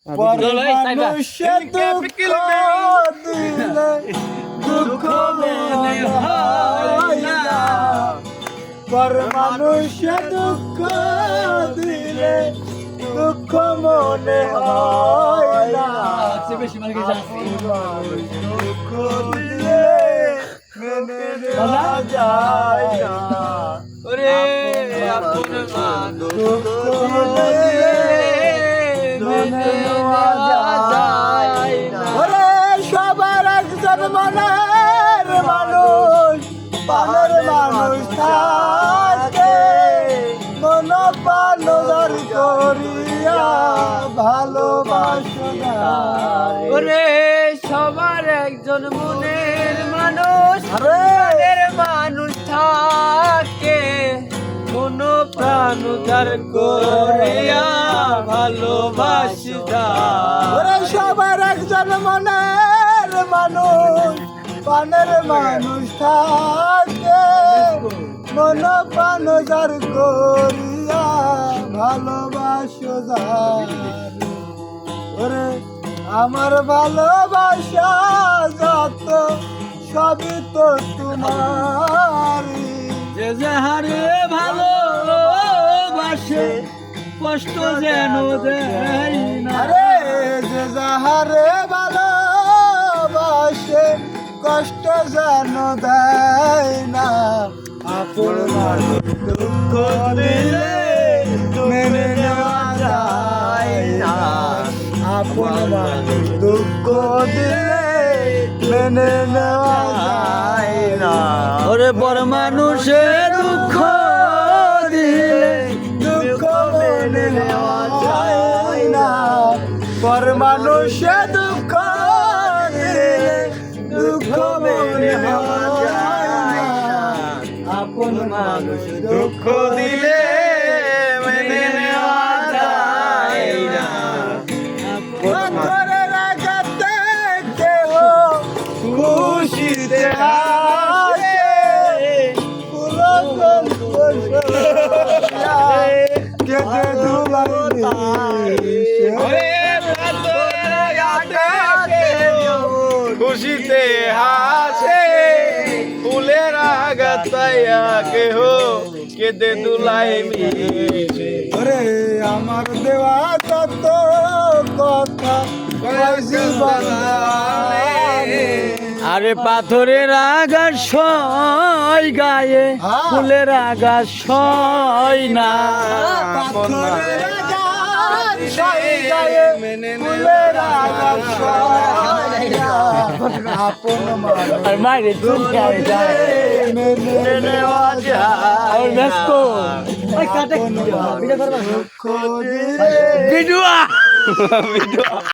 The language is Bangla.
মানুষে দুঃখ দিলে দুঃখ মনে হয় না, পর মানুষে দুঃখ দিলে দুঃখ মনে হয় না, দুঃখ দিলে মেনে নেওয়া যায় না, দুঃখ দিলে মেনে নেওয়া যায় না। ওরে সবার একজন মনের মানুষ, প্রাণের মানুষ থাকে, মন প্রাণ করিয়া ভালোবাসা যায়। ওরে সবার একজন মনের মানুষ, প্রাণের মানুষ থাকে, মন প্রাণ উজাড় করিয়া ভালোবাসা যায়। ওরে সবার একজন মনের মানুষ, প্রাণের মানুষ থাকে, মন প্রাণ উজাড় করিয়া ভালোবাসা যায়। ওরে আমার ভালোবাসা যত সবই তো তোমারই, যে যাহারে ভালোবাসে কষ্ট যেন দেয় না। আরে যে যাহারে ভালোবাসে কষ্ট যেন দেয় না, আপন মানুষ দুঃখ দিলে মেনে নেওয়া যায় না, আপন মানুষ দুঃখ দিলে মেনে নেওয়া যায় না। ওরে বড় মানুষে দুঃখ দিলে দুঃখ মেনে নেওয়া যায় না, পর মানুষে দুঃখ দিলে দুঃখ মেনে নেওয়া যায় না, আপন মানুষ দুঃখ দিলে মেনে নেওয়া যায় না। পাথরের আঘাতে কেহ খুশিতে হাসে, কেটে খুশিতে হাসে, ফুলের আগাতায়া কেহ কেঁদে দুলাই মিশে। ওরে আমার দেওয়া কত কথা আরে পাথরের আঘাত সয় গায়ে, ফুলের আঘাত সয় না। পাথরের আঘাত সয় গায়ে, ফুলের আঘাত সয় না, আপন মানুষ আর মাইরে দুঃখে যায় মেনে নেওয়া যায়। আর ব্যস্ত আপন মানুষ দুঃখ দিলে ভিডিও